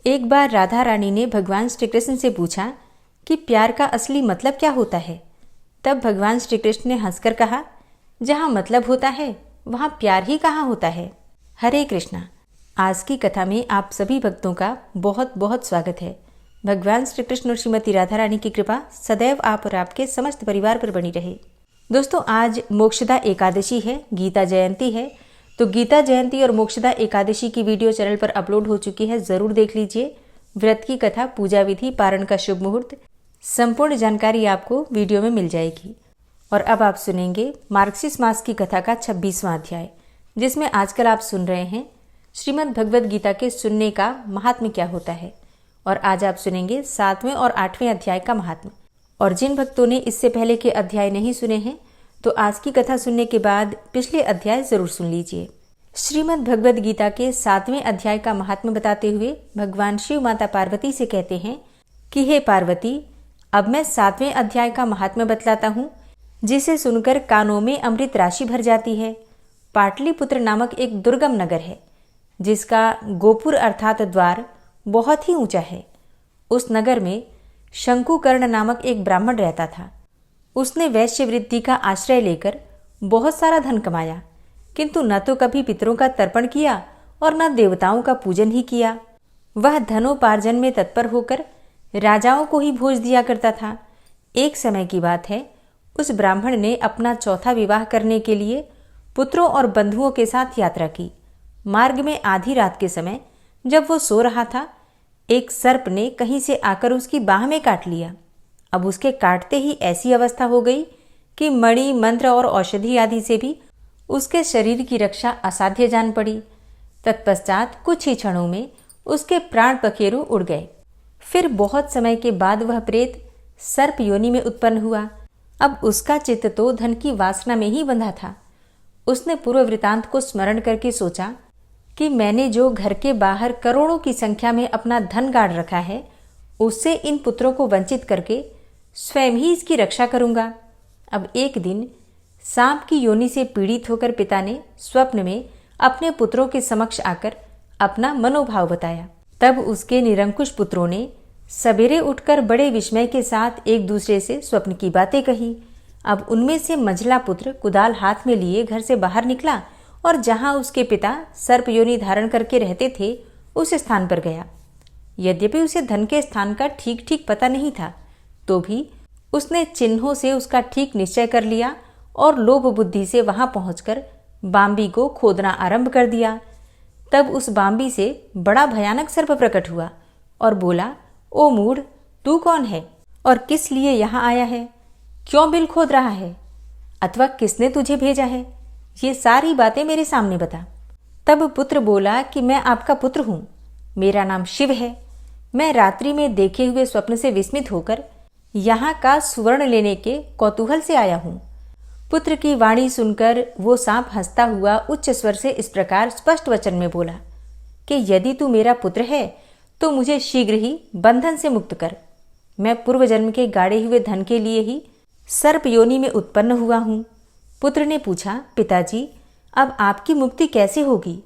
एक बार राधा रानी ने भगवान श्री कृष्ण से पूछा कि प्यार का असली मतलब क्या होता है। तब भगवान श्री कृष्ण ने हंसकर कहा, जहाँ मतलब होता है वहाँ प्यार ही कहाँ होता है। हरे कृष्णा। आज की कथा में आप सभी भक्तों का बहुत बहुत स्वागत है। भगवान श्री कृष्ण और श्रीमती राधा रानी की कृपा सदैव आप और आपके समस्त परिवार पर बनी रहे। दोस्तों, आज मोक्षदा एकादशी है, गीता जयंती है। तो गीता जयंती और मोक्षदा एकादशी की वीडियो चैनल पर अपलोड हो चुकी है, ज़रूर देख लीजिए। व्रत की कथा, पूजा विधि, पारण का शुभ मुहूर्त, संपूर्ण जानकारी आपको वीडियो में मिल जाएगी। और अब आप सुनेंगे मार्गशीर्ष मास की कथा का 26वां अध्याय, जिसमें आजकल आप सुन रहे हैं श्रीमद् भगवद गीता के सुनने का महात्म्य क्या होता है। और आज आप सुनेंगे 7वें और 8वें अध्याय का महात्म्य। और जिन भक्तों ने इससे पहले के अध्याय नहीं सुने हैं तो आज की कथा सुनने के बाद पिछले अध्याय जरूर सुन लीजिए। श्रीमद् भगवद गीता के 7वें अध्याय का महात्म्य बताते हुए भगवान शिव माता पार्वती से कहते हैं कि हे पार्वती, अब मैं 7वें अध्याय का महात्म्य बतलाता हूँ, जिसे सुनकर कानों में अमृत राशि भर जाती है। पाटलिपुत्र नामक एक दुर्गम नगर है, जिसका गोपुर अर्थात द्वार बहुत ही ऊंचा है। उस नगर में शंकुकर्ण नामक एक ब्राह्मण रहता था। उसने वैश्य वृत्ति का आश्रय लेकर बहुत सारा धन कमाया, किंतु न तो कभी पितरों का तर्पण किया और न देवताओं का पूजन ही किया। वह धनोपार्जन में तत्पर होकर राजाओं को ही भोज दिया करता था। एक समय की बात है, उस ब्राह्मण ने अपना चौथा विवाह करने के लिए पुत्रों और बंधुओं के साथ यात्रा की। मार्ग में आधी रात के समय जब वो सो रहा था, एक सर्प ने कहीं से आकर उसकी बाह में काट लिया। अब उसके काटते ही ऐसी अवस्था हो गई कि मणि, मंत्र और औषधि आदि से भी उसके शरीर की रक्षा असाध्य जान पड़ी। तत्पश्चात कुछ ही क्षणों में उसके प्राण पखेरु उड़ गए। फिर बहुत समय के बाद वह प्रेत सर्प योनि में उत्पन्न हुआ। अब उसका चित्त तो धन की वासना में ही बंधा था। उसने पूर्व वृतांत को स्मरण करके सोचा कि मैंने जो घर के बाहर करोड़ों की संख्या में अपना धन गाड़ रखा है, उससे इन पुत्रों को वंचित करके स्वयं ही इसकी रक्षा करूंगा। अब एक दिन सांप की योनि से पीड़ित होकर पिता ने स्वप्न में अपने पुत्रों के समक्ष आकर अपना मनोभाव बताया। तब उसके निरंकुश पुत्रों ने सवेरे उठकर बड़े विस्मय के साथ एक दूसरे से स्वप्न की बातें कही। अब उनमें से मंझला पुत्र कुदाल हाथ में लिए घर से बाहर निकला और जहां उसके पिता सर्प योनि धारण करके रहते थे, उस स्थान पर गया। यद्यपि उसे धन के स्थान का ठीक ठीक पता नहीं था, तो भी उसने चिन्हों से उसका ठीक निश्चय कर लिया और लोभ बुद्धि से वहां पहुंचकर बांबी को खोदना आरंभ कर दिया। तब उस बांबी से बड़ा भयानक सर्प प्रकट हुआ और बोला, ओ मूढ़, तू कौन है और किस लिए यहाँ आया है? क्यों बिल खोद रहा है? अथवा किसने तुझे भेजा है? ये सारी बातें मेरे सामने बता। तब पुत्र बोला कि मैं आपका पुत्र हूँ, मेरा नाम शिव है। मैं रात्रि में देखे हुए स्वप्न से विस्मित होकर यहाँ का सुवर्ण लेने के कौतूहल से आया हूँ। पुत्र की वाणी सुनकर वो सांप हंसता हुआ उच्च स्वर से इस प्रकार स्पष्ट वचन में बोला कि यदि तू मेरा पुत्र है तो मुझे शीघ्र ही बंधन से मुक्त कर। मैं पूर्व जन्म के गाड़े हुए धन के लिए ही सर्प योनि में उत्पन्न हुआ हूँ। पुत्र ने पूछा, पिताजी, अब आपकी मुक्ति कैसे होगी?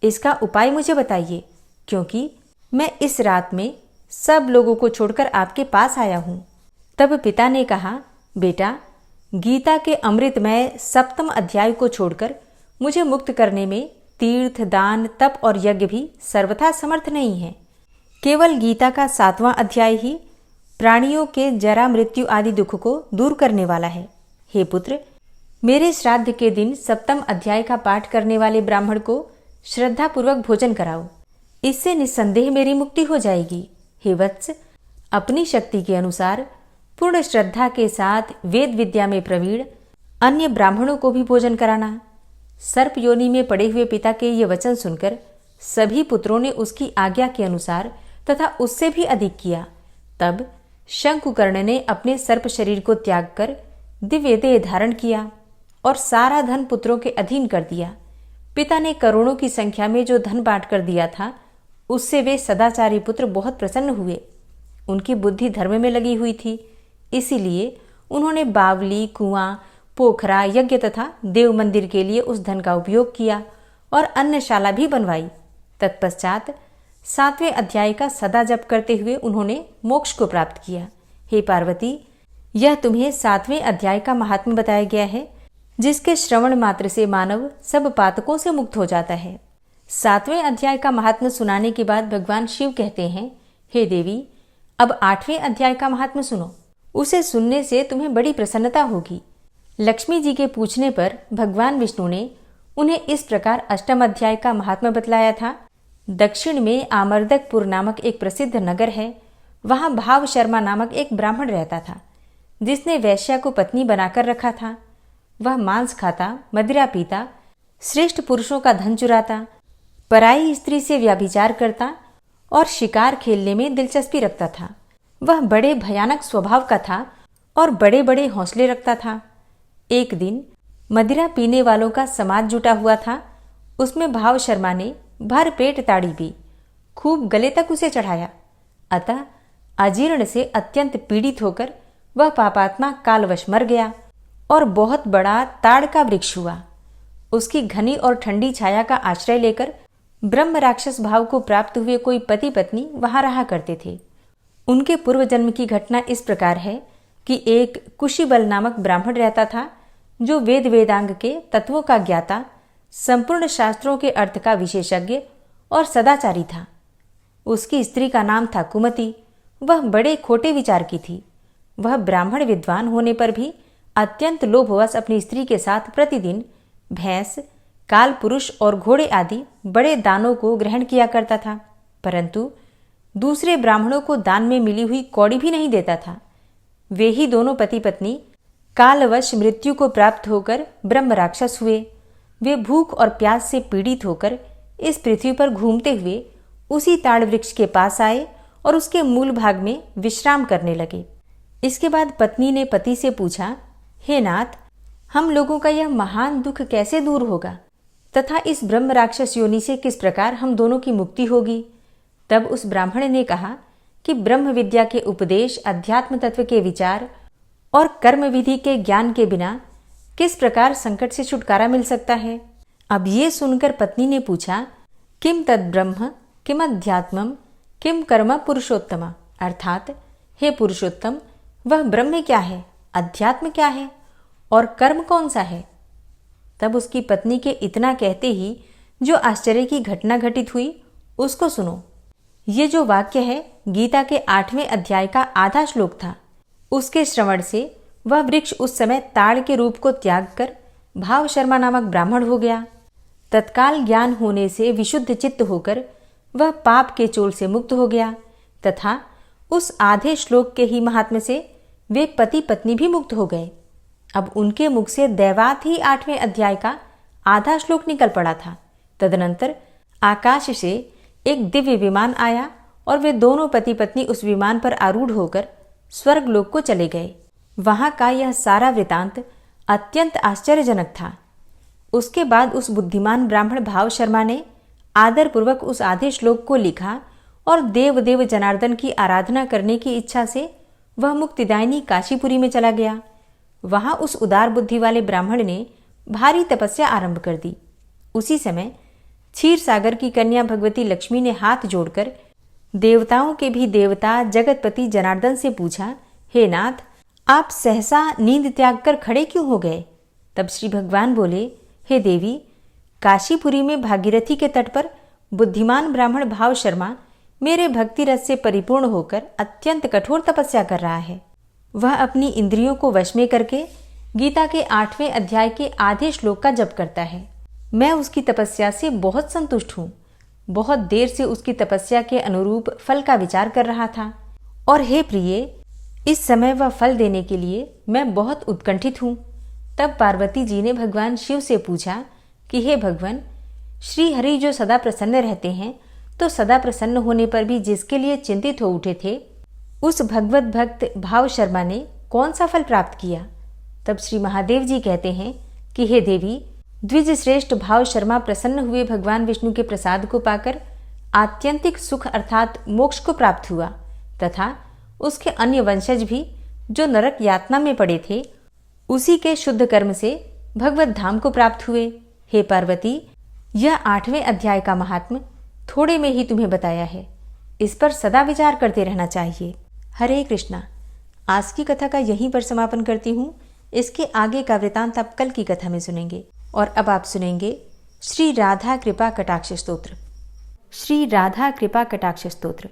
इसका उपाय मुझे बताइए, क्योंकि मैं इस रात में सब लोगों को छोड़कर आपके पास आया हूँ। तब पिता ने कहा, बेटा, गीता के अमृतमय 7वें अध्याय को छोड़कर मुझे मुक्त करने में तीर्थ, दान, तप और यज्ञ भी सर्वथा समर्थ नहीं है। केवल गीता का 7वां अध्याय ही प्राणियों के जरा, मृत्यु आदि दुख को दूर करने वाला है। हे पुत्र, मेरे श्राद्ध के दिन 7वें अध्याय का पाठ करने वाले ब्राह्मण को श्रद्धापूर्वक भोजन कराओ। इससे निस्संदेह मेरी मुक्ति हो जाएगी। हे वत्स, अपनी शक्ति के अनुसार पूर्ण श्रद्धा के साथ वेद विद्या में प्रवीण अन्य ब्राह्मणों को भी भोजन कराना। सर्प योनि में पड़े हुए पिता के ये वचन सुनकर सभी पुत्रों ने उसकी आज्ञा के अनुसार तथा उससे भी अधिक किया। तब शंकुकर्ण ने अपने सर्प शरीर को त्याग कर दिव्य देह धारण किया और सारा धन पुत्रों के अधीन कर दिया। पिता ने करोड़ों की संख्या में जो धन बांट कर दिया था, उससे वे सदाचारी पुत्र बहुत प्रसन्न हुए। उनकी बुद्धि धर्म में लगी हुई थी, इसीलिए उन्होंने बावली, कुआं, पोखरा, यज्ञ तथा देव मंदिर के लिए उस धन का उपयोग किया और अन्नशाला भी बनवाई। तत्पश्चात 7वें अध्याय का सदा जप करते हुए उन्होंने मोक्ष को प्राप्त किया। हे पार्वती, यह तुम्हें 7वें अध्याय का महात्म्य बताया गया है, जिसके श्रवण मात्र से मानव सब पातकों से मुक्त हो जाता है। 7वें अध्याय का महात्म्य सुनाने के बाद भगवान शिव कहते हैं, हे देवी, अब 8वें अध्याय का महात्म्य सुनो। उसे सुनने से तुम्हें बड़ी प्रसन्नता होगी। लक्ष्मी जी के पूछने पर भगवान विष्णु ने उन्हें इस प्रकार 8वें अध्याय का महात्म्य बतलाया था। दक्षिण में आमर्दकपुर नामक एक प्रसिद्ध नगर है। वहां भाव शर्मा नामक एक ब्राह्मण रहता था, जिसने वैश्या को पत्नी बनाकर रखा था। वह मांस खाता, मदिरा पीता, श्रेष्ठ पुरुषों का धन चुराता, पराई स्त्री से व्यभिचार करता और शिकार खेलने में दिलचस्पी रखता था। वह बड़े भयानक स्वभाव का था और बड़े बड़े हौसले रखता था। एक दिन मदिरा पीने वालों का समाज जुटा हुआ था। उसमें भाव शर्मा ने भर पेट ताड़ी पी, खूब गले तक उसे चढ़ाया। अतः अजीर्ण से अत्यंत पीड़ित होकर वह पापात्मा कालवश मर गया और बहुत बड़ा ताड़ का वृक्ष हुआ। उसकी घनी और ठंडी छाया का आश्रय लेकर ब्रह्म राक्षस भाव को प्राप्त हुए कोई पति पत्नी वहां रहा करते थे। उनके पूर्व जन्म की घटना इस प्रकार है कि एक कुशीबल नामक ब्राह्मण रहता था, जो वेद वेदांग के तत्वों का ज्ञाता, संपूर्ण शास्त्रों के अर्थ का विशेषज्ञ और सदाचारी था। उसकी स्त्री का नाम था कुमति। वह बड़े खोटे विचार की थी। वह ब्राह्मण विद्वान होने पर भी अत्यंत लोभवश अपनी स्त्री के साथ प्रतिदिन भैंस, काल पुरुष और घोड़े आदि बड़े दानों को ग्रहण किया करता था, परंतु दूसरे ब्राह्मणों को दान में मिली हुई कौड़ी भी नहीं देता था। वे ही दोनों पति पत्नी कालवश मृत्यु को प्राप्त होकर ब्रह्म राक्षस हुए। वे भूख और प्यास से पीड़ित होकर इस पृथ्वी पर घूमते हुए उसी ताड़ वृक्ष के पास आए और उसके मूल भाग में विश्राम करने लगे। इसके बाद पत्नी ने पति से पूछा, हे नाथ, हम लोगों का यह महान दुख कैसे दूर होगा तथा इस ब्रह्म राक्षस योनि से किस प्रकार हम दोनों की मुक्ति होगी? तब उस ब्राह्मण ने कहा कि ब्रह्म विद्या के उपदेश, अध्यात्म तत्व के विचार और कर्म विधि के ज्ञान के बिना किस प्रकार संकट से छुटकारा मिल सकता है। अब ये सुनकर पत्नी ने पूछा, किम तद ब्रह्म किम अध्यात्मम किम कर्म पुरुषोत्तम, अर्थात हे पुरुषोत्तम, वह ब्रह्म क्या है, अध्यात्म क्या है और कर्म कौन सा है? तब उसकी पत्नी के इतना कहते ही जो आश्चर्य की घटना घटित हुई उसको सुनो। ये जो वाक्य है गीता के 8वें अध्याय का आधा श्लोक था। उसके श्रवण से वह वृक्ष उस समय ताड़ के रूप को त्याग कर भाव शर्मा नामक ब्राह्मण हो गया। तत्काल ज्ञान होने से विशुद्ध चित्त होकर वह पाप के चोल से मुक्त हो गया तथा उस आधे श्लोक के ही महात्म्य से वे पति पत्नी भी मुक्त हो गए। अब उनके मुख से दैवात ही 8वें अध्याय का आधा श्लोक निकल पड़ा था। तदनंतर आकाश से एक दिव्य विमान आया और वे दोनों पति पत्नी उस विमान पर आरूढ़ होकर स्वर्ग लोक को चले गए। वहां का यह सारा वृतांत अत्यंत आश्चर्यजनक था। उसके बाद उस बुद्धिमान ब्राह्मण भाव शर्मा ने आदरपूर्वक उस आधे श्लोक को लिखा और देव जनार्दन की आराधना करने की इच्छा से वह मुक्तिदायिनी काशीपुरी में चला गया। वहां उस उदार बुद्धि वाले ब्राह्मण ने भारी तपस्या आरंभ कर दी। उसी समय क्षीर सागर की कन्या भगवती लक्ष्मी ने हाथ जोड़कर देवताओं के भी देवता जगतपति जनार्दन से पूछा, हे नाथ, आप सहसा नींद त्याग कर खड़े क्यों हो गए? तब श्री भगवान बोले, हे देवी, काशीपुरी में भागीरथी के तट पर बुद्धिमान ब्राह्मण भाव शर्मा मेरे भक्ति रस से परिपूर्ण होकर अत्यंत कठोर तपस्या कर रहा है। वह अपनी इंद्रियों को वश में करके गीता के 8वें अध्याय के आधे श्लोक का जप करता है। मैं उसकी तपस्या से बहुत संतुष्ट हूँ। बहुत देर से उसकी तपस्या के अनुरूप फल का विचार कर रहा था और हे प्रिय, इस समय वह फल देने के लिए मैं बहुत उत्कंठित हूँ। तब पार्वती जी ने भगवान शिव से पूछा कि हे भगवान, श्री हरि जो सदा प्रसन्न रहते हैं, तो सदा प्रसन्न होने पर भी जिसके लिए चिंतित हो उठे थे, उस भगवत भक्त भाव शर्मा ने कौन सा फल प्राप्त किया? तब श्री महादेव जी कहते हैं कि हे देवी, द्विज श्रेष्ठ भाव शर्मा प्रसन्न हुए भगवान विष्णु के प्रसाद को पाकर आत्यंतिक सुख अर्थात मोक्ष को प्राप्त हुआ तथा उसके अन्य वंशज भी जो नरक यातना में पड़े थे, उसी के शुद्ध कर्म से भगवत धाम को प्राप्त हुए। हे पार्वती, यह 8वें अध्याय का महात्म्य थोड़े में ही तुम्हें बताया है, इस पर सदा विचार करते रहना चाहिए। हरे कृष्णा। आज की कथा का यहीं पर समापन करती हूँ। इसके आगे का वृतांत आप कल की कथा में सुनेंगे। और अब आप सुनेंगे श्री राधा कृपा कटाक्ष स्तोत्र। श्री राधा कृपा कटाक्ष स्तोत्र।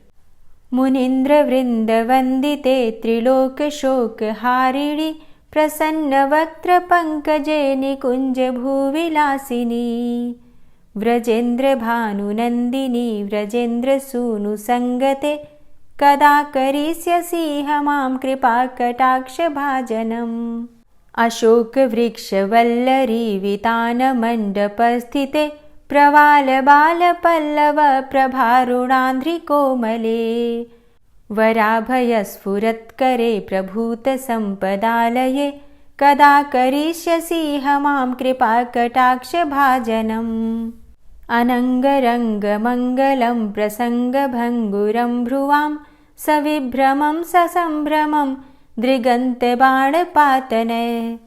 मुनीन्द्र वृंद वंदिते त्रिलोक शोक हारिणी प्रसन्न वक्त्र पंकजे निकुंज भूविलासिनी व्रजेन्द्र भानुनंदिनी व्रजेन्द्र सूनु संगते कदा करिष्यसि मां कृपा कटाक्ष भाजनम्। अशोक वृक्ष वल्लरी वितान मंडपस्थिते प्रवाल बाल पल्लव प्रभारुणांध्रि कोमले वराभय स्फुरत्करे प्रभूत संपदालये कदा करिष्यसि मां कृपा कटाक्ष भाजनम्। अनंगरंग मंगलं प्रसंग भंगुरं भ्रुवां सविभ्रमं ससंभ्रमं दृगन्त बाणपातने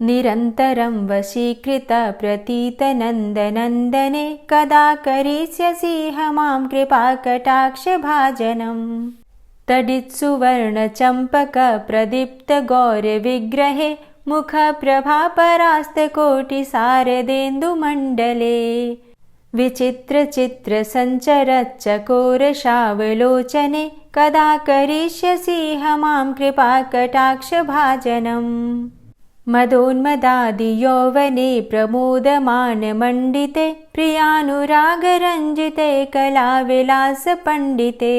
निरन्तरं वशीकृत प्रतीत नन्दनन्दने कदा करिष्यसि मां कृपा कटाक्ष भाजनम्। तडित्सुवर्ण चंपक प्रदीप्त गौर विग्रहे मुख प्रभा परास्त कोटि शारदेन्दु मंडले विचित्र चित्र संचर चकोर शावलोचने कदा करिष्यसि मां कृपा कटाक्ष भाजनम्। मदोन्मदादि यौवने प्रमोदमान मंडिते प्रियानुराग रंजिते कला विलास पंडिते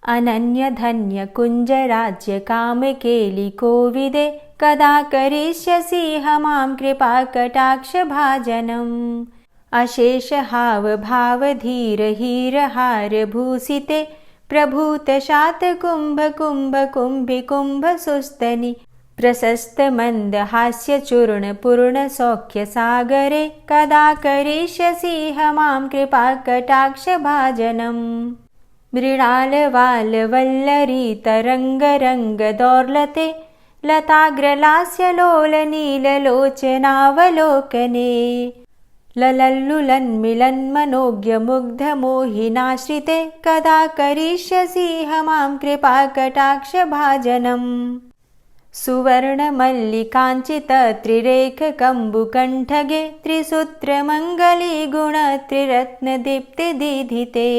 अनन्य धन्य कुंज राज्य काम केलि कोविदे कदा करिष्यसि मां कृपा कटाक्ष भाजनम्। अशेष हाव भाव धीर हीर हार भूषिते प्रभूत शात कुंभ कुंभ कुंभि कुंभ सुस्तनि प्रशस्त मंद हास्य चूर्ण पूर्ण सौख्य सागरे कदा करिष्यसि मां कृपा कटाक्ष भाजनम्। मृणाल वाल वल्लरी तरंग रंग दौर्लते लताग्रलास्य लोल नील लोचनावलोकने ललल्लुलन्मिलन्मनोज्ञ मुग्ध मोहिनाश्रिते कदा करिष्यसि मां कृपा कटाक्ष भाजनम्। सुवर्ण मल्लिकांचित त्रिरेख कंबुकंठगे त्रिसूत्र मंगली गुण त्रिरत्न दीप्ति दीधिते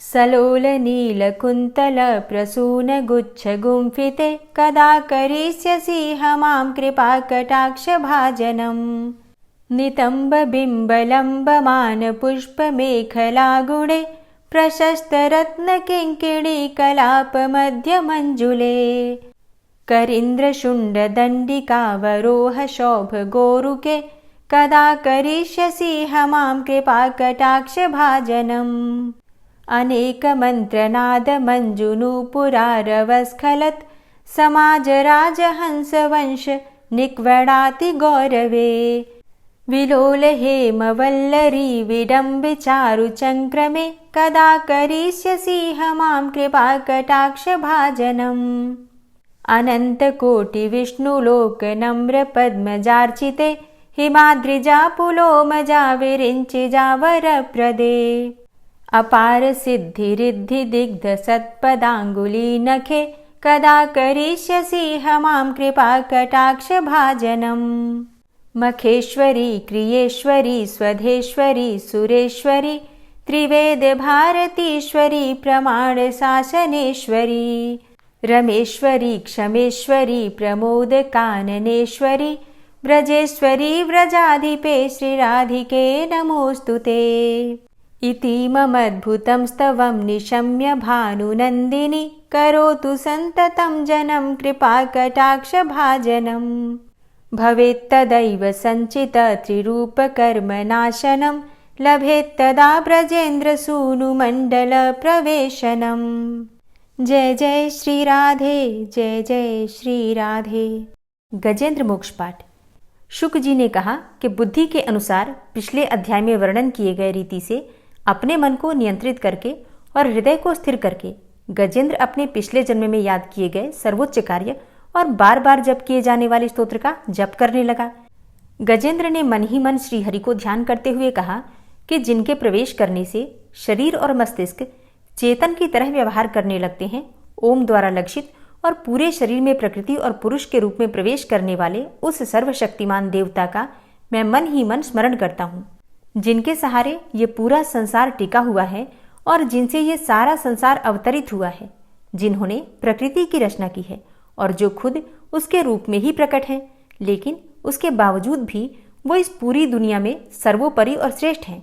सलोल नील कुंतल प्रसून गुच्छ गुंफिते कदा करिष्यसि मां कृपा कटाक्ष भाजनम्। नितंब बिंबलंब मान पुष्प मेखला गुणे प्रशस्त रत्न किंकिणी कलाप मध्य मंजुले करींद्र शुंड दंडिकावरोह शोभ गोरुके कदा करिष्यसि मां कृपा कटाक्ष भाजनम्। अनेक मंत्रनाद मंजुनूपुरारवस्खलत् समाज राजहंस वंश निक्वडाति गौरवे विलोल हेम वल्लरी विडम्बि चारु चंक्रमे कदा करिष्यसि मां कृपा कटाक्ष भाजनम्। अनंत कोटि विष्णुलोक नम्र पद्मजार्चिते हिमाद्रिजा पुलोमजा विरिंचिजा वरप्रदे अपार सिद्धि रिद्धि दिग्ध सत्पदांगुली नखे कदा करिष्यसि मां कृपा कटाक्ष भाजनम्। मखेश्वरी क्रियेश्वरी स्वधेश्वरी सुरेश्वरी त्रिवेद भारतीश्वरी प्रमाण शासनेश्वरी रमेश्वरी क्षमेश्वरी प्रमोद काननेश्वरी व्रजेश्वरी व्रजाधिपे श्रीराधिके नमोस्तुते। इतीममद्भुतं स्तवं निशम्य भानुनन्दिनी करोतु सन्ततं जनं कृपा कटाक्ष भाजनम्। भवेत्तदैव संचित त्रिरूपकर्मनाशनं लभेत्तदा ब्रजेन्द्र सूनुमण्डल प्रवेशनम्। जय जय श्री राधे, जय जय श्री राधे। गजेंद्र मोक्ष पाठ। शुक जी ने कहा कि बुद्धि के अनुसार पिछले अध्याय में वर्णन किए गए रीति से अपने मन को नियंत्रित करके और हृदय को स्थिर करके गजेंद्र अपने पिछले जन्म में याद किए गए सर्वोच्च कार्य और बार बार जप किए जाने वाले स्तोत्र का जप करने लगा। गजेंद्र ने मन ही मन श्री हरि को ध्यान करते हुए कहा कि जिनके प्रवेश करने से शरीर और मस्तिष्क चेतन की तरह व्यवहार करने लगते हैं, ओम द्वारा लक्षित और पूरे शरीर में प्रकृति और पुरुष के रूप में प्रवेश करने वाले उस सर्वशक्तिमान देवता का मैं मन ही मन स्मरण करता हूँ, जिनके सहारे ये पूरा संसार टिका हुआ है और जिनसे ये सारा संसार अवतरित हुआ है, जिन्होंने प्रकृति की रचना की है और जो खुद उसके रूप में ही प्रकट है, लेकिन उसके बावजूद भी वो इस पूरी दुनिया में सर्वोपरि और श्रेष्ठ हैं।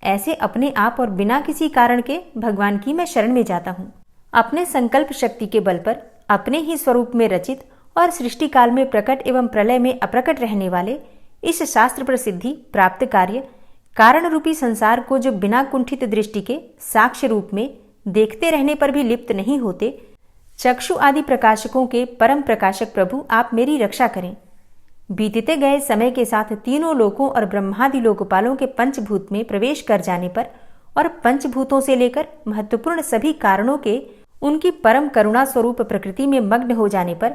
ऐसे अपने आप और बिना किसी कारण के भगवान की मैं शरण में जाता हूँ। अपने संकल्प शक्ति के बल पर अपने ही स्वरूप में रचित और सृष्टि काल में प्रकट एवं प्रलय में अप्रकट रहने वाले इस शास्त्र प्रसिद्धि प्राप्त कार्य कारण रूपी संसार को जो बिना कुंठित दृष्टि के साक्ष्य रूप में देखते रहने पर भी लिप्त नहीं होते, चक्षु आदि प्रकाशकों के परम प्रकाशक प्रभु आप मेरी रक्षा करें। बीतते गए समय के साथ तीनों लोकों और ब्रह्मादि लोकपालों के पंचभूत में प्रवेश कर जाने पर और पंचभूतों से लेकर महत्वपूर्ण सभी कारणों के उनकी परम करुणा स्वरूप प्रकृति में मग्न हो जाने पर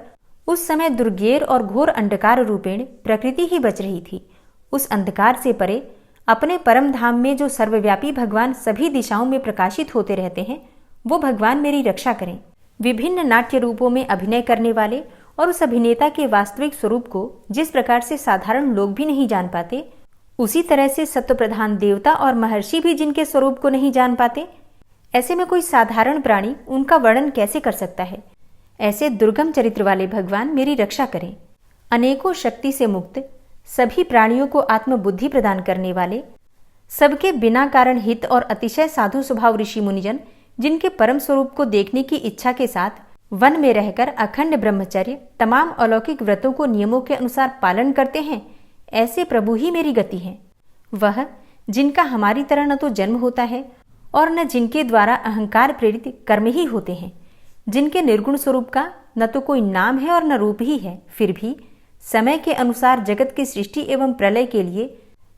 उस समय दुर्गेर और घोर अंधकार रूपेण प्रकृति ही बच रही थी। उस अंधकार से परे अपने परम धाम में जो सर्वव्यापी भगवान सभी दिशाओं में प्रकाशित होते रहते हैं, वो भगवान मेरी रक्षा करें। विभिन्न नाट्य रूपों में अभिनय करने वाले और उस अभिनेता के वास्तविक स्वरूप को जिस प्रकार से साधारण लोग भी नहीं जान पाते, उसी तरह से सत्व प्रधान देवता और महर्षि भी जिनके स्वरूप को नहीं जान पाते, ऐसे में कोई साधारण प्राणी उनका वर्णन कैसे कर सकता है। ऐसे दुर्गम चरित्र वाले भगवान मेरी रक्षा करें। अनेकों शक्ति से मुक्त, सभी प्राणियों को आत्मबुद्धि प्रदान करने वाले, सबके बिना कारण हित और अतिशय साधु स्वभाव ऋषि मुनिजन जिनके परम स्वरूप को देखने की इच्छा के साथ वन में रहकर अखंड ब्रह्मचर्य तमाम अलौकिक व्रतों को नियमों के अनुसार पालन करते हैं, ऐसे प्रभु ही मेरी गति है। वह जिनका हमारी तरह न तो जन्म होता है और न जिनके द्वारा अहंकार प्रेरित कर्म ही होते हैं, जिनके निर्गुण स्वरूप का न तो कोई नाम है और न रूप ही है, फिर भी समय के अनुसार जगत की सृष्टि एवं प्रलय के लिए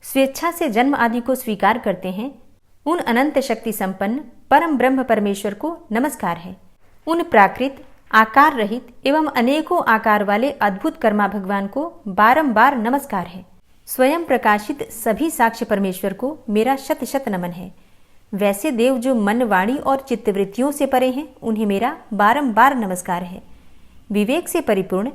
स्वेच्छा से जन्म आदि को स्वीकार करते हैं, उन अनंत शक्ति संपन्न परम ब्रह्म परमेश्वर को नमस्कार है। उन प्राकृत आकार रहित एवं अनेकों आकार वाले अद्भुत कर्मा भगवान को बारंबार नमस्कार है। स्वयं प्रकाशित सभी साक्ष्य परमेश्वर को मेरा शत शत नमन है। वैसे देव जो मन, वाणी और चित्तवृत्तियों से परे हैं, उन्हें मेरा बारंबार नमस्कार है। विवेक से परिपूर्ण,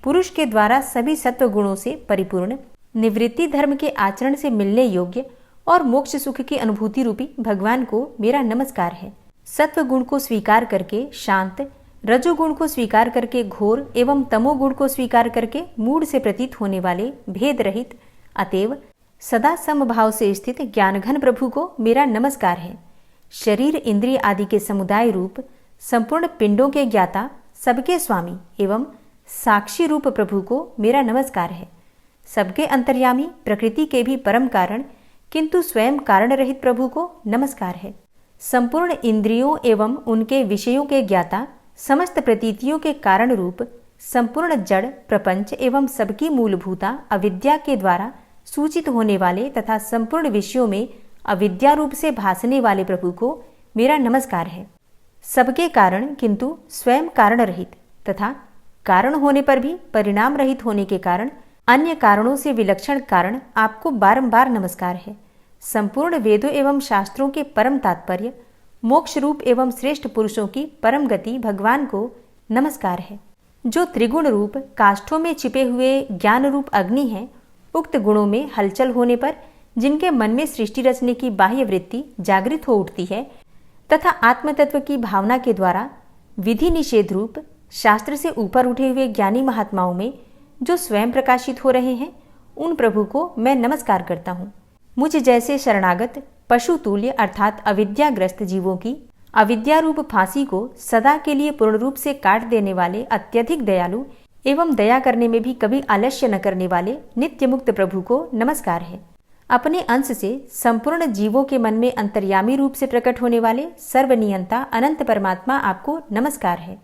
पुरुष के द्वारा सभी सत्व गुणों से परिपूर्ण, निवृत्ति धर्म के आचरण से मिलने योग्य और मोक्ष सुख की अनुभूति रूपी भगवान को मेरा नमस्कार है। सत्व गुण को स्वीकार करके शांत, रजोगुण को स्वीकार करके घोर एवं तमोगुण को स्वीकार करके मूढ़ से प्रतीत होने वाले भेद रहित, अतएव सदा समभाव से स्थित ज्ञानघन प्रभु को मेरा नमस्कार है। शरीर इंद्रिय आदि के समुदाय रूप संपूर्ण पिंडों के ज्ञाता, सबके स्वामी एवं साक्षी रूप प्रभु को मेरा नमस्कार है। सबके अंतर्यामी, प्रकृति के भी परम कारण किंतु स्वयं कारण रहित प्रभु को नमस्कार है। संपूर्ण इंद्रियों एवं उनके विषयों के ज्ञाता, समस्त प्रतीतियों के कारण रूप संपूर्ण जड़ प्रपंच एवं सबकी मूलभूता अविद्या के द्वारा सूचित होने वाले तथा संपूर्ण विषयों में अविद्या रूप से भासने वाले प्रभु को मेरा नमस्कार है। सबके कारण किंतु स्वयं कारण रहित तथा कारण होने पर भी परिणाम रहित होने के कारण अन्य कारणों से विलक्षण कारण आपको बारंबार नमस्कार है। संपूर्ण वेदों एवं शास्त्रों के परम तात्पर्य, मोक्ष रूप एवं श्रेष्ठ पुरुषों की परम गति भगवान को नमस्कार है। जो त्रिगुण रूप काष्ठों में छिपे हुए ज्ञान रूप अग्नि है, उक्त गुणों में हलचल होने पर जिनके मन में सृष्टि रचने की बाह्य वृत्ति जागृत हो उठती है तथा आत्मतत्व की भावना के द्वारा विधि निषेध रूप शास्त्र से ऊपर उठे हुए ज्ञानी महात्माओं में जो स्वयं प्रकाशित हो रहे हैं, उन प्रभु को मैं नमस्कार करता हूँ। मुझ जैसे शरणागत पशु तुल्य अर्थात अविद्याग्रस्त जीवों की अविद्या रूप फांसी को सदा के लिए पूर्ण रूप से काट देने वाले अत्यधिक दयालु एवं दया करने में भी कभी आलस्य न करने वाले नित्य मुक्त प्रभु को नमस्कार है। अपने अंश से संपूर्ण जीवों के मन में अंतर्यामी रूप से प्रकट होने वाले सर्वनियंता अनंत परमात्मा आपको नमस्कार है।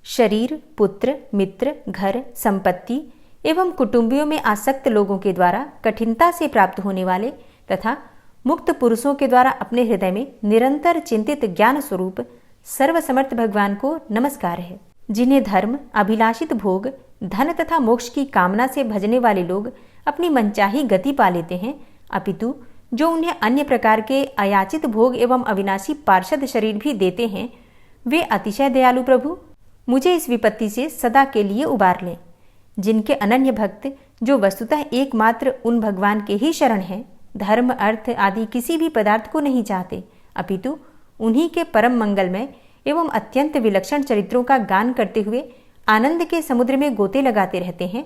शरीर, पुत्र, मित्र, घर, संपत्ति एवं कुटुंबियों में आसक्त लोगों के द्वारा कठिनता से प्राप्त होने वाले तथा मुक्त पुरुषों के द्वारा अपने हृदय में निरंतर चिंतित ज्ञान स्वरूप सर्वसमर्थ भगवान को नमस्कार है। जिन्हें धर्म, अभिलाषित भोग, धन तथा मोक्ष की कामना से भजने वाले लोग अपनी मनचाही गति पा लेते हैं, अपितु जो उन्हें अन्य प्रकार के अयाचित भोग एवं अविनाशी पार्षद शरीर भी देते हैं, वे अतिशय दयालु प्रभु मुझे इस विपत्ति से सदा के लिए उबार लें। जिनके अनन्य भक्त, जो वस्तुतः एकमात्र उन भगवान के ही शरण हैं, धर्म अर्थ आदि किसी भी पदार्थ को नहीं चाहते, अपितु उन्हीं के परम मंगलमय एवं अत्यंत विलक्षण चरित्रों का गान करते हुए आनंद के समुद्र में गोते लगाते रहते हैं,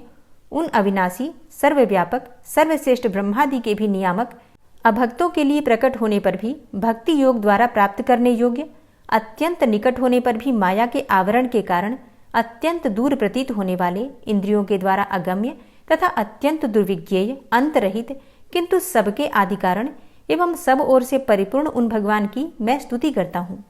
उन अविनाशी, सर्वव्यापक, सर्वश्रेष्ठ ब्रह्मादि के भी नियामक, अभक्तों के लिए प्रकट होने पर भी भक्ति योग द्वारा प्राप्त करने योग्य, अत्यंत निकट होने पर भी माया के आवरण के कारण अत्यंत दूर प्रतीत होने वाले, इंद्रियों के द्वारा अगम्य तथा अत्यंत दुर्विज्ञेय, अंतरहित, किंतु सबके आदि कारण एवं सब ओर से परिपूर्ण उन भगवान की मैं स्तुति करता हूँ।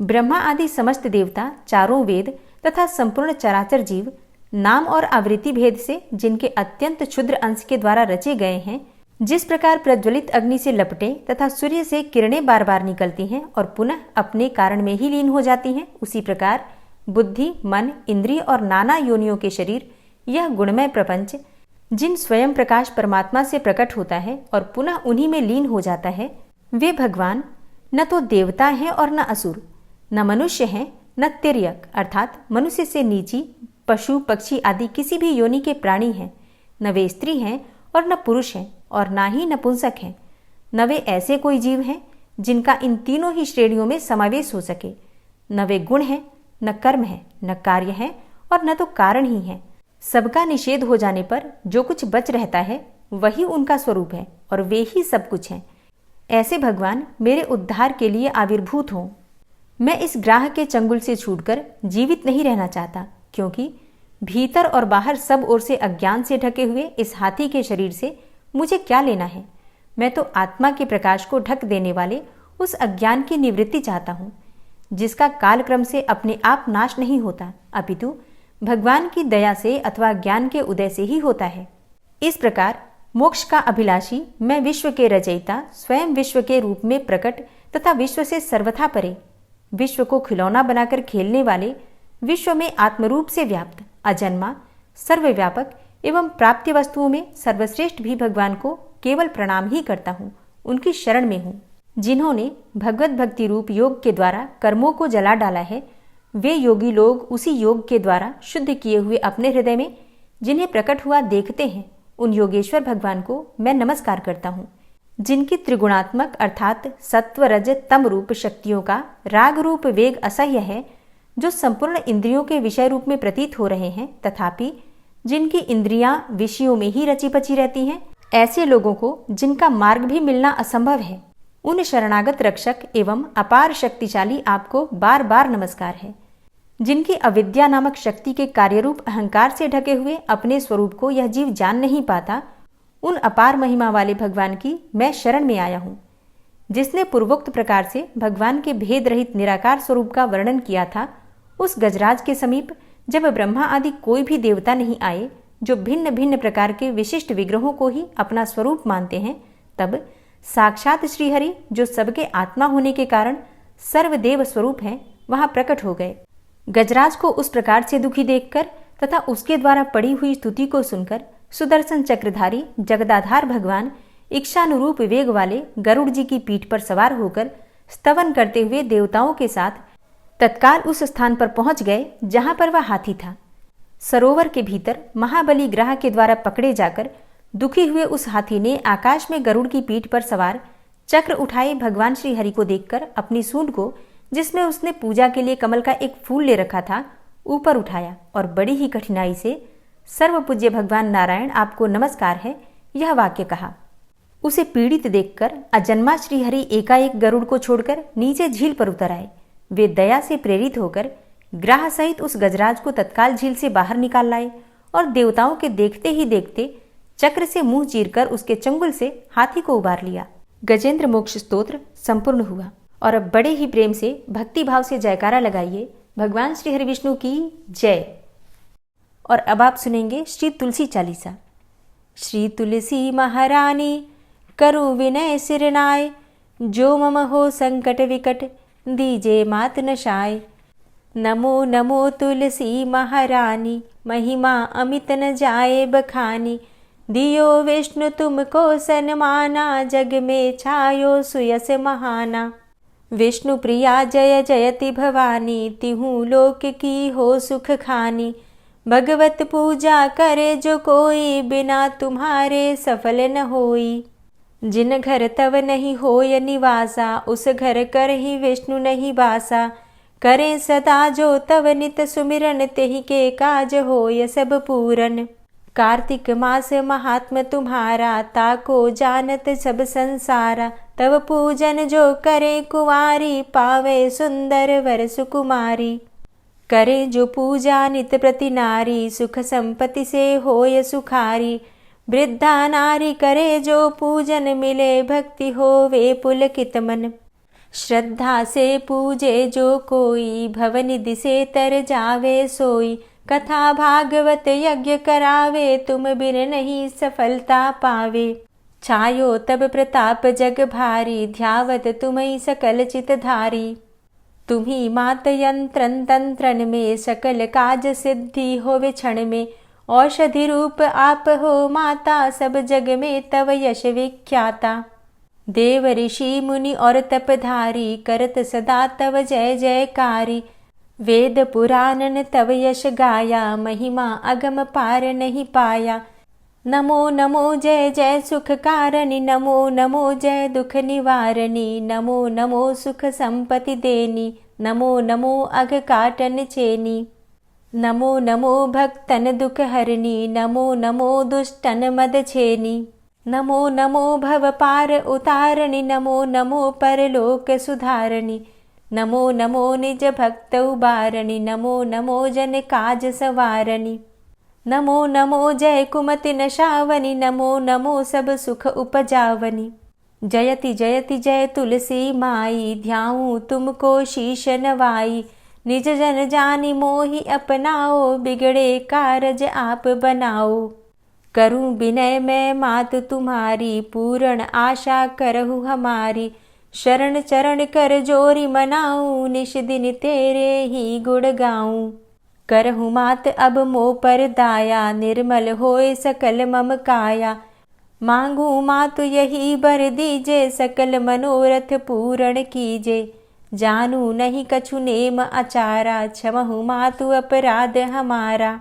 ब्रह्मा आदि समस्त देवता, चारों वेद तथा संपूर्ण चराचर जीव नाम और आवृत्ति भेद से जिनके अत्यंत क्षुद्र अंश के द्वारा रचे गए हैं, जिस प्रकार प्रज्वलित अग्नि से लपटे तथा सूर्य से किरणें बार बार निकलती हैं और पुनः अपने कारण में ही लीन हो जाती हैं, उसी प्रकार बुद्धि, मन, इंद्रिय और नाना योनियों के शरीर, यह गुणमय प्रपंच, जिन स्वयं प्रकाश परमात्मा से प्रकट होता है और पुनः उन्हीं में लीन हो जाता है, वे भगवान न तो देवता हैं और न असुर, न मनुष्य हैं, न तिर्यक अर्थात मनुष्य से नीची, पशु पक्षी आदि किसी भी योनि के प्राणी हैं, न वे स्त्री हैं और न पुरुष हैं और ना ही नपुंसक हैं, न वे ऐसे कोई जीव हैं जिनका इन तीनों ही श्रेणियों में समावेश हो सके, न वे गुण हैं, न कर्म है, न कार्य है और न तो कारण ही है। सबका निषेध हो जाने पर जो कुछ बच रहता है वही उनका स्वरूप है और वे ही सब कुछ हैं। ऐसे भगवान मेरे उद्धार के लिए आविर्भूत हों। मैं इस ग्राह के चंगुल से छूटकर जीवित नहीं रहना चाहता, क्योंकि भीतर और बाहर सब ओर से अज्ञान से ढके हुए इस हाथी के शरीर से मुझे क्या लेना है। मैं तो आत्मा के प्रकाश को ढक देने वाले उस अज्ञान की निवृत्ति चाहता हूँ, जिसका कालक्रम से अपने आप नाश नहीं होता, अपितु भगवान की दया से अथवा ज्ञान के उदय से ही होता है। इस प्रकार मोक्ष का अभिलाषी मैं विश्व के रचयिता, स्वयं विश्व के रूप में प्रकट तथा विश्व से सर्वथा परे, विश्व को खिलौना बनाकर खेलने वाले, विश्व में आत्मरूप से व्याप्त, अजन्मा, सर्वव्यापक एवं प्राप्य वस्तुओं में सर्वश्रेष्ठ भी भगवान को केवल प्रणाम ही करता हूँ, उनकी शरण में हूँ। जिन्होंने भगवत भक्ति रूप योग के द्वारा कर्मों को जला डाला है, वे योगी लोग उसी योग के द्वारा शुद्ध किए हुए अपने हृदय में जिन्हें प्रकट हुआ देखते हैं, उन योगेश्वर भगवान को मैं नमस्कार करता हूँ। जिनकी त्रिगुणात्मक अर्थात सत्व रज तम रूप शक्तियों का राग रूप वेग असह्य है, जो संपूर्ण इंद्रियों के विषय रूप में प्रतीत हो रहे हैं, तथापि जिनकी इंद्रियां विषयों में ही रची पची रहती हैं, ऐसे लोगों को जिनका मार्ग भी मिलना असंभव है, उन शरणागत रक्षक एवं अपार शक्तिशाली आपको बार बार नमस्कार है। जिनकी अविद्या नामक शक्ति के कार्यरूप अहंकार से ढके हुए अपने स्वरूप को यह जीव जान नहीं पाता, उन अपार महिमा वाले भगवान की मैं शरण में आया हूँ। जिसने पूर्वोक्त प्रकार से भगवान के भेद रहित निराकार स्वरूप का वर्णन किया था, उस गजराज के समीप जब ब्रह्मा आदि कोई भी देवता नहीं आए, जो भिन्न भिन्न प्रकार के विशिष्ट विग्रहों को ही अपना स्वरूप मानते हैं, तब साक्षात श्रीहरि, जो सबके आत्मा होने के कारण सर्वदेव स्वरूप हैं, वहां प्रकट हो गए। गजराज को उस प्रकार से दुखी देखकर तथा उसके द्वारा पड़ी हुई स्तुति को सुनकर सुदर्शन चक्रधारी जगदाधार भगवान इच्छानुरूप वेग वाले गरुड़ जी की पीठ पर सवार होकर स्तवन करते हुए देवताओं के साथ तत्काल उस स्थान पर पहुंच गए जहां पर वह हाथी था। सरोवर के भीतर महाबली ग्रह के द्वारा पकड़े जाकर दुखी हुए उस हाथी ने आकाश में गरुड़ की पीठ पर सवार चक्र उठाए भगवान श्री हरि को देखकर अपनी सूंड को, जिसमें उसने पूजा के लिए कमल का एक फूल ले रखा था, ऊपर उठाया और बड़ी ही कठिनाई से सर्वपूज्य भगवान नारायण आपको नमस्कार है, यह वाक्य कहा। उसे पीड़ित देखकर अजन्मा श्रीहरि एकाएक गरुड़ को छोड़कर नीचे झील पर उतर आए। वे दया से प्रेरित होकर ग्राह सहित उस गजराज को तत्काल झील से बाहर निकाल लाए और देवताओं के देखते ही देखते चक्र से मुंह चीरकर उसके चंगुल से हाथी को उबार लिया। गजेंद्र मोक्ष स्तोत्र संपूर्ण हुआ। और अब बड़े ही प्रेम से भक्ति भाव से जयकारा लगाइए भगवान श्री हरि विष्णु की जय। और अब आप सुनेंगे श्री तुलसी चालीसा। श्री तुलसी महारानी करु विनय सिरनाय, जो मम हो संकट विकट दीजे मात नशाय। नमो नमो तुलसी महारानी, महिमा अमित न जाए बखानी, दियो विष्णु तुमको सन्माना, जग में छायो सुयस महाना। विष्णु प्रिया जय जयति भवानी, तिहु लोक की हो सुख खानी। भगवत पूजा करे जो कोई, बिना तुम्हारे सफल न होई। जिन घर तव नहीं होय निवासा, उस घर कर ही विष्णु नहीं बासा। करे सदा जो तव नित सुमिरन, तेहि के काज होय सब पूरन। कार्तिक मास महात्म तुम्हारा, ताको जानत सब संसारा। तव पूजन जो करे कुंवारी, पावे सुंदर वर सुकुमारी। करे जो पूजा नित प्रति नारी, सुख संपत्ति से होय सुखारी। वृद्धा नारी करे जो पूजन, मिले भक्ति होवे पुलकित मन। श्रद्धा से पूजे जो कोई, भवनिधि से तर जावे सोई। कथा भागवत यज्ञ करावे, तुम बिन नहीं सफलता पावे। छायो तब प्रताप जग भारी, ध्यावत तुम्हि सकल चित धारी। तुम्ही मात यंत्रन तंत्रन में, सकल काज सिद्धि होवे क्षण में। औषधि रूप आप हो माता, सब जग में तव यश विख्याता। देव ऋषि मुनि और तपधारी, करत सदा तव जय जयकारी। वेद पुराणन तव यश गाया, महिमा अगम पार नहीं पाया। नमो नमो जय जय सुख कारणी, नमो नमो जय दुख निवारणी। नमो नमो सुख संपत्ति देनी, नमो नमो अघ काटन चेनी। नमो नमो भक्तन दुख हरणी, नमो नमो दुष्टन मद छेनी। नमो नमो भव पार उतारणी, नमो नमो परलोक सुधारणी। नमो नमो निज भक्त उबारणी, नमो नमो जन काज सवारणी। नमो नमो जय कुमति नशावनी, नमो नमो सब सुख उपजावनी। जयति जयति जय तुलसी माई, ध्याऊं तुमको शीश नवाई। निज जन जानि मोहि अपनाओ, बिगड़े कारज आप बनाओ। करूं विनय मैं मात तुम्हारी, पूर्ण आशा करहु हमारी। शरण चरण कर जोरी मनाऊं, निश दिन तेरे ही गुण गाऊं। करहु मात अब मोह पर दाया, निर्मल होए सकल मम काया। मांगू मातु यही बर दीजे, सकल मनोरथ पूर्ण कीजे। जानू नहीं कछु नेम आचारा, क्षमहु मातु अपराध हमारा।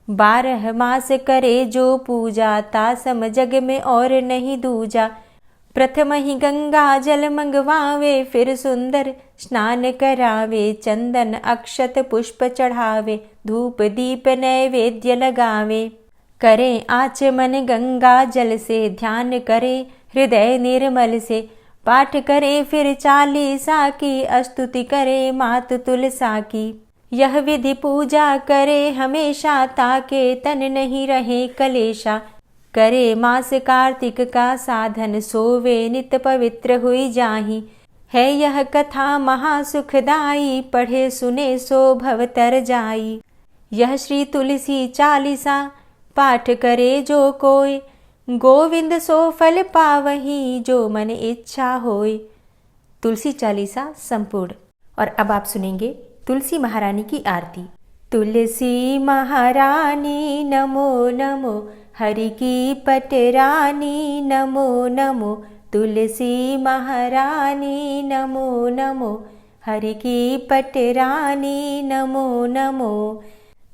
12 मास करे जो पूजा, तासम जग में और नहीं दूजा। प्रथम ही गंगा जल मंगवावे, फिर सुंदर स्नान करावे। चंदन अक्षत पुष्प चढ़ावे, धूप दीप नैवेद्य लगावे। करे आचमन गंगा जल से, ध्यान करे हृदय निर्मल से। पाठ करे फिर चालीसा की, स्तुति करे मात तुलसा की। यह विधि पूजा करे हमेशा, ताके तन नहीं रहे कलेशा। करे मास कार्तिक का साधन, सोवे नित पवित्र हुई जाहि। है यह कथा महासुखदाई, पढ़े सुने सो भव तर जाई। यह श्री तुलसी चालीसा, पाठ करे जो कोई। गोविंद सो फल पावही, जो मन इच्छा होय। तुलसी चालीसा संपूर्ण। और अब आप सुनेंगे तुलसी महारानी की आरती। तुलसी महारानी नमो नमो, हरि की पटरानी नमो नमो। तुलसी महारानी नमो नमो, हरि की पटरानी नमो नमो।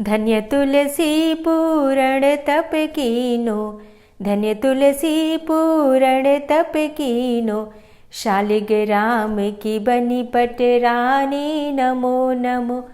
धन्य तुलसी पूर्ण तप कीनो, धन्य तुलसी पूर्ण तप कीनो। शालिग्राम की बनी पटरानी नमो नमो।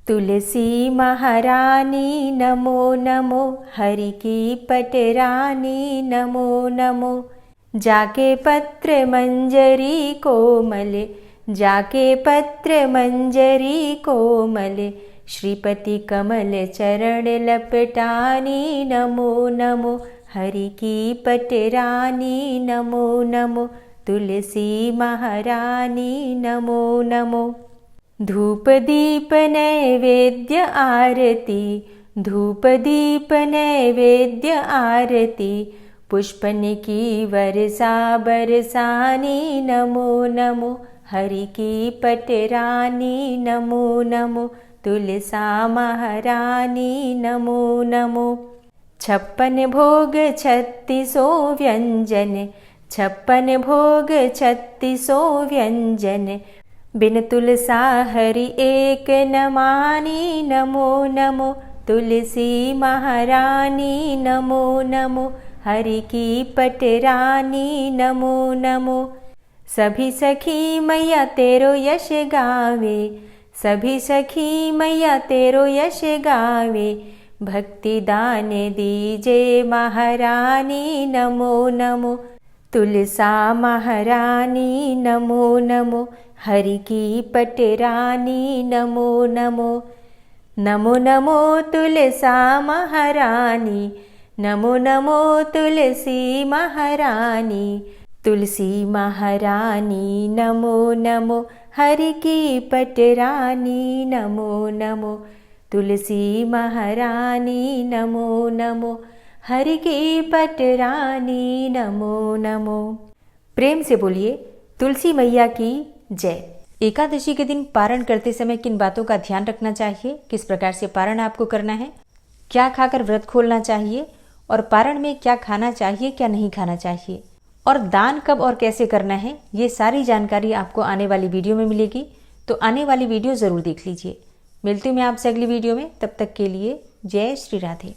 तुलसी महारानी नमो नमो, हरि की पटरानी नमो नमो। जाके पत्र मंजरी कोमल, जाके पत्र मंजरी कोमल। श्रीपति कमल चरण लपटानी नमो नमो, हरि की पटरानी नमो नमो। तुलसी महारानी नमो नमो। धूप दीप नैवेद्य आरती, धूप दीप नैवेद्य आरती। पुष्पन की वर्षा बरसानी नमो नमो, हरि की पटरानी नमो नमो। तुलसा महारानी नमो नमो। 56 भोग 36 व्यंजन, 56 भोग 36 व्यंजन, बिन तुलसा हरि एक न मानी। नमो नमो तुलसी महारानी, नमो नमो हरि की पटरानी, नमो नमो। सभी सखी मैया तेरो यश गावे, सभी सखी मैया तेरो यश गावे, भक्ति दान दीजे महारानी, नमो नमो तुलसा महारानी, नमो नमो हरि की पटरानी, नमो नमो। नमो नमो तुलसा महारानी, नमो नमो तुलसी महारानी, तुलसी महारानी, नमो नमो हरि की पटरानी, नमो नमो तुलसी महारानी, नमो नमो हरि की पटरानी, नमो नमो। प्रेम से बोलिए तुलसी मैया की जय। एकादशी के दिन पारण करते समय किन बातों का ध्यान रखना चाहिए, किस प्रकार से पारण आपको करना है, क्या खाकर व्रत खोलना चाहिए और पारण में क्या खाना चाहिए क्या नहीं खाना चाहिए, और दान कब और कैसे करना है, ये सारी जानकारी आपको आने वाली वीडियो में मिलेगी। तो आने वाली वीडियो ज़रूर देख लीजिए। मिलती हूँ मैं आपसे अगली वीडियो में, तब तक के लिए जय श्री राधे।